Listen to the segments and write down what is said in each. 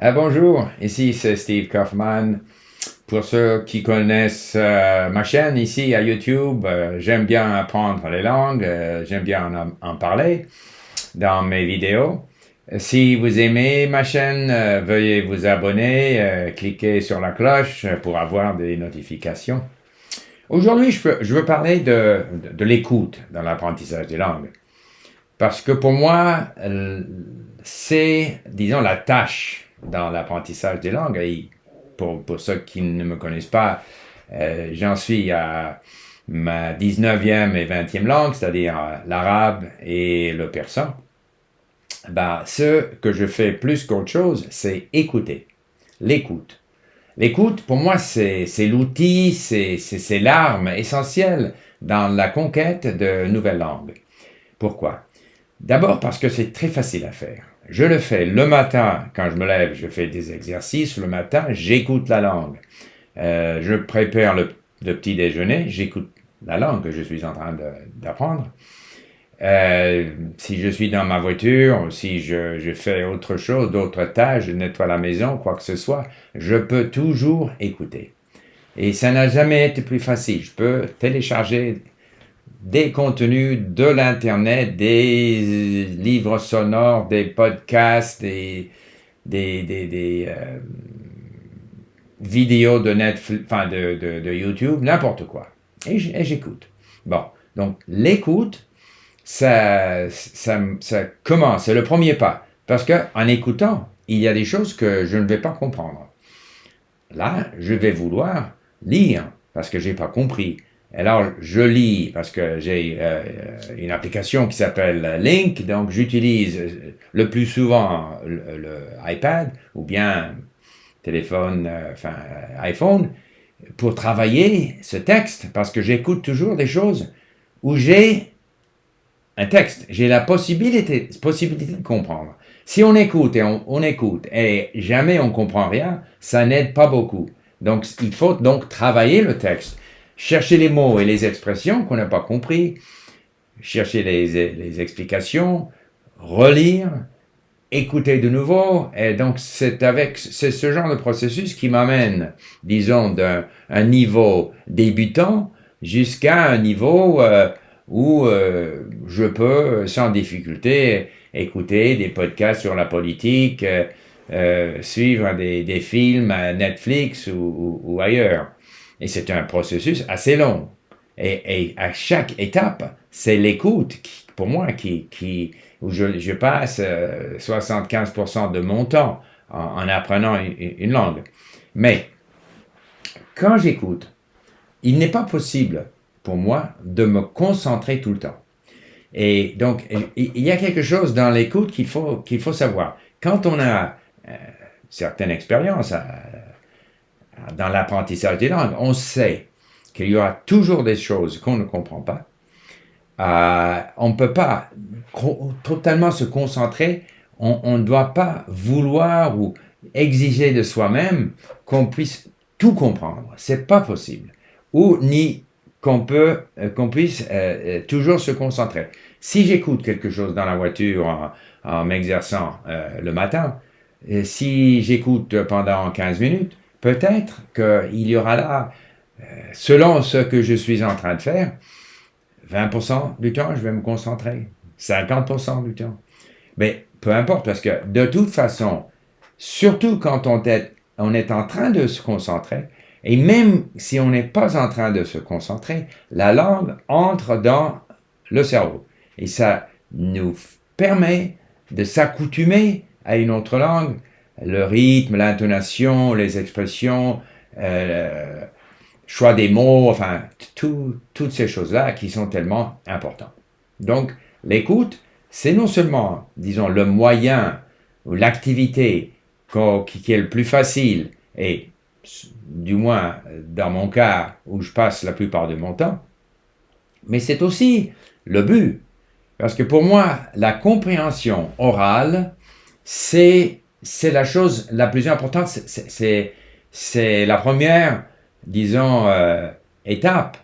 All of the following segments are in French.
Bonjour, ici c'est Steve Kaufman. Pour ceux qui connaissent ma chaîne ici à YouTube, j'aime bien apprendre les langues, j'aime bien en parler dans mes vidéos. Si vous aimez ma chaîne, veuillez vous abonner, cliquez sur la cloche pour avoir des notifications. Aujourd'hui, je veux parler de l'écoute dans l'apprentissage des langues. Parce que pour moi, c'est, disons, la tâche dans l'apprentissage des langues. Et pour ceux qui ne me connaissent pas, j'en suis à ma 19e et 20e langue, c'est-à-dire l'arabe et le persan. Ce que je fais plus qu'autre chose, c'est écouter. L'écoute. L'écoute, pour moi, c'est l'outil, c'est l'arme essentielle dans la conquête de nouvelles langues. Pourquoi? D'abord parce que c'est très facile à faire. Je le fais le matin, quand je me lève, je fais des exercices. Le matin, j'écoute la langue. Je prépare le petit déjeuner, j'écoute la langue que je suis en train d'apprendre. Si je suis dans ma voiture, si je fais autre chose, d'autres tâches, je nettoie la maison, quoi que ce soit, je peux toujours écouter. Et ça n'a jamais été plus facile. Je peux télécharger des contenus de l'Internet, des livres sonores, des podcasts, des vidéos de Netflix, enfin de YouTube, n'importe quoi. Et j'écoute. Bon, donc l'écoute, ça commence, c'est le premier pas. Parce qu'en écoutant, il y a des choses que je ne vais pas comprendre. Là, je vais vouloir lire parce que je n'ai pas compris. Alors, je lis parce que j'ai une application qui s'appelle Link, donc j'utilise le plus souvent le iPad ou bien téléphone, iPhone, pour travailler ce texte parce que j'écoute toujours des choses où j'ai un texte, j'ai la possibilité de comprendre. Si on écoute et on écoute et jamais on comprend rien, ça n'aide pas beaucoup. Donc, il faut donc travailler le texte. Chercher les mots et les expressions qu'on n'a pas compris, chercher les explications, relire, écouter de nouveau. Et donc, c'est ce genre de processus qui m'amène, disons, d'un niveau débutant jusqu'à un niveau où je peux, sans difficulté, écouter des podcasts sur la politique, suivre des films à Netflix ou ailleurs. Et c'est un processus assez long. Et à chaque étape, c'est l'écoute, pour moi, où je passe 75% de mon temps en apprenant une langue. Mais quand j'écoute, il n'est pas possible pour moi de me concentrer tout le temps. Et donc, il y a quelque chose dans l'écoute qu'il faut savoir. Quand on a certaines expériences dans l'apprentissage des langues, on sait qu'il y aura toujours des choses qu'on ne comprend pas. On ne peut pas totalement se concentrer. On ne doit pas vouloir ou exiger de soi-même qu'on puisse tout comprendre. C'est pas possible. Ou ni qu'on puisse toujours se concentrer. Si j'écoute quelque chose dans la voiture en m'exerçant le matin, si j'écoute pendant 15 minutes, peut-être qu'il y aura là, selon ce que je suis en train de faire, 20% du temps, je vais me concentrer. 50% du temps. Mais peu importe, parce que de toute façon, surtout quand on est en train de se concentrer, et même si on n'est pas en train de se concentrer, la langue entre dans le cerveau. Et ça nous permet de s'accoutumer à une autre langue, le rythme, l'intonation, les expressions, choix des mots, enfin, toutes ces choses-là qui sont tellement importantes. Donc, l'écoute, c'est non seulement, disons, le moyen ou l'activité qui est le plus facile, et du moins dans mon cas où je passe la plupart de mon temps, mais c'est aussi le but. Parce que pour moi, la compréhension orale, c'est la chose la plus importante, c'est la première, disons, étape.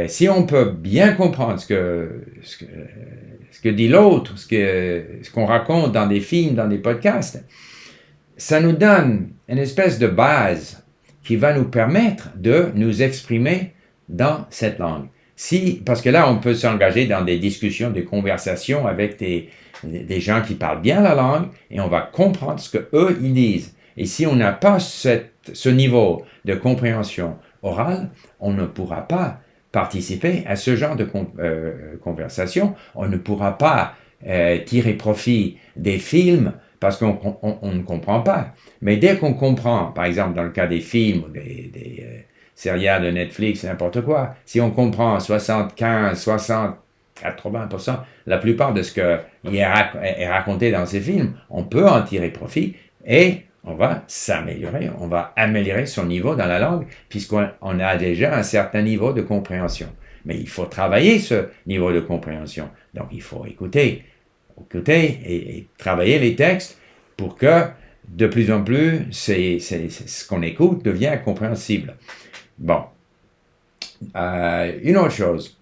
Si on peut bien comprendre ce que dit l'autre, ce qu'on raconte dans des films, dans des podcasts, ça nous donne une espèce de base qui va nous permettre de nous exprimer dans cette langue. Parce que là, on peut s'engager dans des discussions, des conversations avec des gens qui parlent bien la langue et on va comprendre ce qu'eux, ils disent. Et si on n'a pas ce niveau de compréhension orale, on ne pourra pas participer à ce genre de conversation. On ne pourra pas tirer profit des films parce qu'on ne comprend pas. Mais dès qu'on comprend, par exemple dans le cas des films, des séries de Netflix, n'importe quoi, si on comprend 75, 60, 80%, la plupart de ce qui est raconté dans ces films, on peut en tirer profit et on va s'améliorer, on va améliorer son niveau dans la langue puisqu'on a déjà un certain niveau de compréhension. Mais il faut travailler ce niveau de compréhension. Donc il faut écouter et travailler les textes pour que de plus en plus ce qu'on écoute devient compréhensible. Bon. Une autre chose,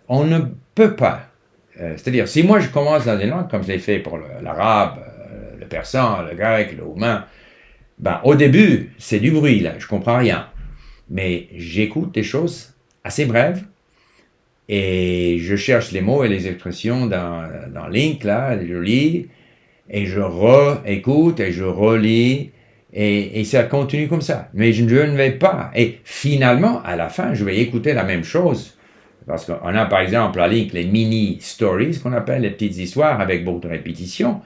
on ne peut pas, c'est-à-dire si moi je commence dans une langue comme je l'ai fait pour l'arabe, le persan, le grec, le roumain, au début c'est du bruit là, je comprends rien, mais j'écoute des choses assez brèves et je cherche les mots et les expressions dans Link là, je lis et je réécoute et je relis. Et ça continue comme ça. Mais je ne vais pas. Et finalement, à la fin, je vais écouter la même chose. Parce qu'on a par exemple à Link les mini-stories, qu'on appelle les petites histoires avec beaucoup de répétitions.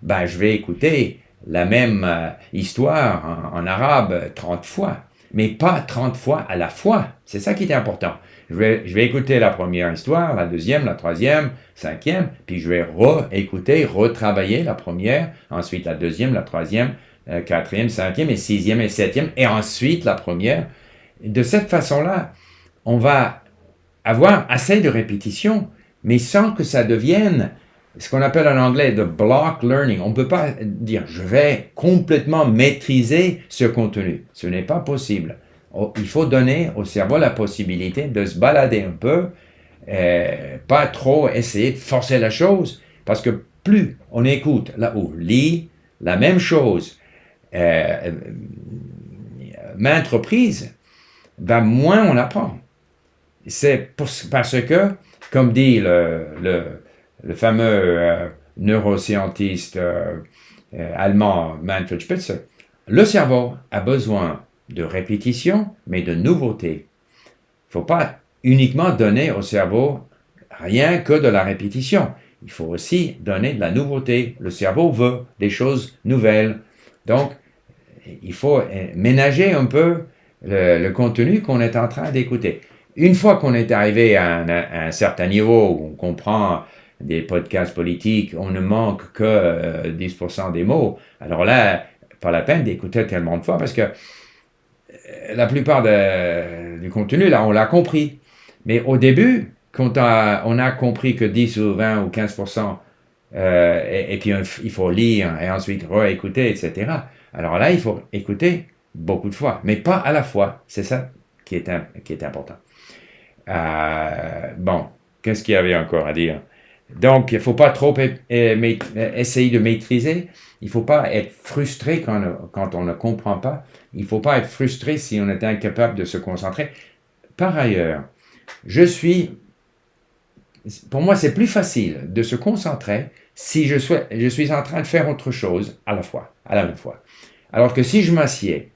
Je vais écouter la même histoire en arabe 30 fois. Mais pas 30 fois à la fois. C'est ça qui est important. Je vais écouter la première histoire, la deuxième, la troisième, cinquième, puis je vais réécouter, retravailler la première, ensuite la deuxième, la troisième, quatrième, cinquième et sixième et septième, et ensuite la première. De cette façon-là, on va avoir assez de répétitions, mais sans que ça devienne ce qu'on appelle en anglais the block learning. On ne peut pas dire je vais complètement maîtriser ce contenu. Ce n'est pas possible. Il faut donner au cerveau la possibilité de se balader un peu, pas trop essayer de forcer la chose, parce que plus on écoute là où lit la même chose maintes reprises, moins on apprend. C'est parce que, comme dit le fameux neuroscientiste allemand Manfred Spitzer, le cerveau a besoin de répétition, mais de nouveauté. Il ne faut pas uniquement donner au cerveau rien que de la répétition. Il faut aussi donner de la nouveauté. Le cerveau veut des choses nouvelles. Donc, il faut ménager un peu le contenu qu'on est en train d'écouter. Une fois qu'on est arrivé à un certain niveau où on comprend des podcasts politiques, on ne manque que 10% des mots. Alors là, pas la peine d'écouter tellement de fois parce que la plupart du contenu, là, on l'a compris. Mais au début, quand on a compris que 10 ou 20 ou 15%, et puis il faut lire et ensuite réécouter, etc. Alors là, il faut écouter beaucoup de fois, mais pas à la fois. C'est ça qui est important. Bon, qu'est-ce qu'il y avait encore à dire? Donc, il ne faut pas trop essayer de maîtriser. Il ne faut pas être frustré quand on ne comprend pas. Il ne faut pas être frustré si on est incapable de se concentrer. Par ailleurs, pour moi, c'est plus facile de se concentrer si je suis en train de faire autre chose à la même fois. Alors que si je m'assieds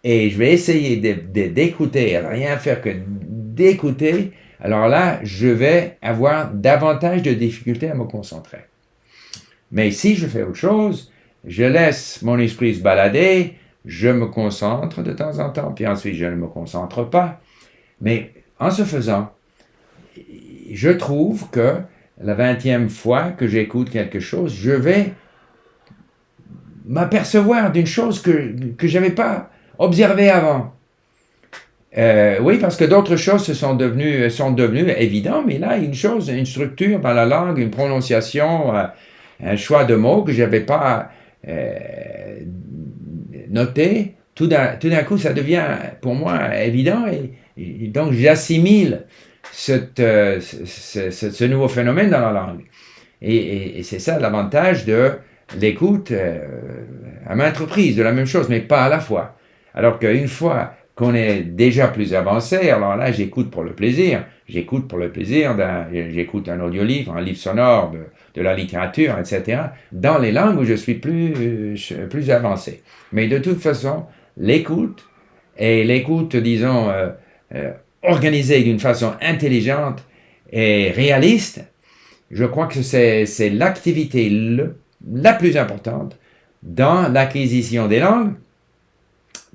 et je vais essayer d'écouter, rien faire que d'écouter, alors là, je vais avoir davantage de difficultés à me concentrer. Mais si je fais autre chose, je laisse mon esprit se balader, je me concentre de temps en temps, puis ensuite je ne me concentre pas. Mais en ce faisant, je trouve que la 20e fois que j'écoute quelque chose, je vais m'apercevoir d'une chose que je n'avais pas observée avant. Oui, parce que d'autres choses sont devenues évidentes, mais là, une structure dans la langue, une prononciation, un choix de mots que je n'avais pas noté, tout d'un coup, ça devient pour moi évident et donc j'assimile ce nouveau phénomène dans la langue. Et c'est ça l'avantage de l'écoute à maintes reprises de la même chose, mais pas à la fois. Alors qu'une fois qu'on est déjà plus avancé, alors là, j'écoute pour le plaisir. J'écoute pour le plaisir, j'écoute un audiolivre, un livre sonore, de la littérature, etc., dans les langues où je suis plus avancé. Mais de toute façon, l'écoute, et l'écoute, disons, organisée d'une façon intelligente et réaliste, je crois que c'est l'activité la plus importante dans l'acquisition des langues.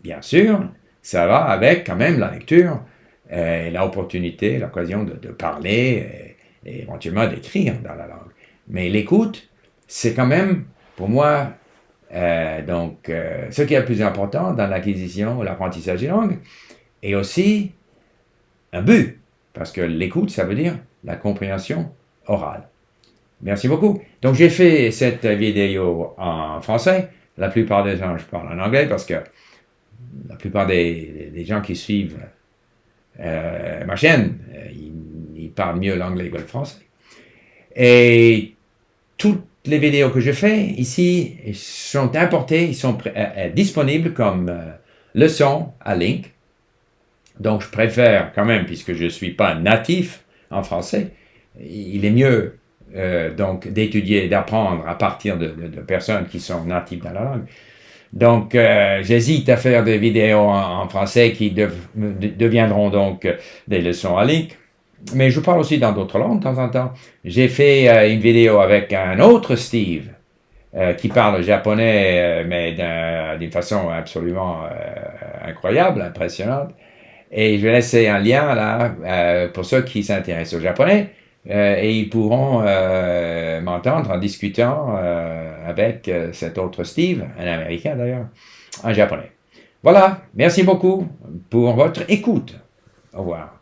Bien sûr, ça va avec quand même la lecture et l'opportunité, l'occasion de parler et éventuellement d'écrire dans la langue. Mais l'écoute, c'est quand même, pour moi, ce qui est le plus important dans l'acquisition ou l'apprentissage des langues, et aussi un but, parce que l'écoute, ça veut dire la compréhension orale. Merci beaucoup. Donc, j'ai fait cette vidéo en français. La plupart des gens, je parle en anglais parce que la plupart des gens qui suivent ma chaîne, ils parlent mieux l'anglais que le français. Et toutes les vidéos que je fais ici sont importées, ils sont disponibles comme leçons à link. Donc, je préfère quand même, puisque je ne suis pas natif en français, il est mieux donc d'étudier, d'apprendre à partir de personnes qui sont natives dans la langue. Donc, j'hésite à faire des vidéos en français qui deviendront donc des leçons à link. Mais je parle aussi dans d'autres langues de temps en temps. J'ai fait une vidéo avec un autre Steve qui parle japonais, mais d'une façon absolument incroyable, impressionnante. Et je vais laisser un lien là pour ceux qui s'intéressent au japonais. Et ils pourront m'entendre en discutant avec cet autre Steve, un Américain d'ailleurs, un Japonais. Voilà, merci beaucoup pour votre écoute. Au revoir.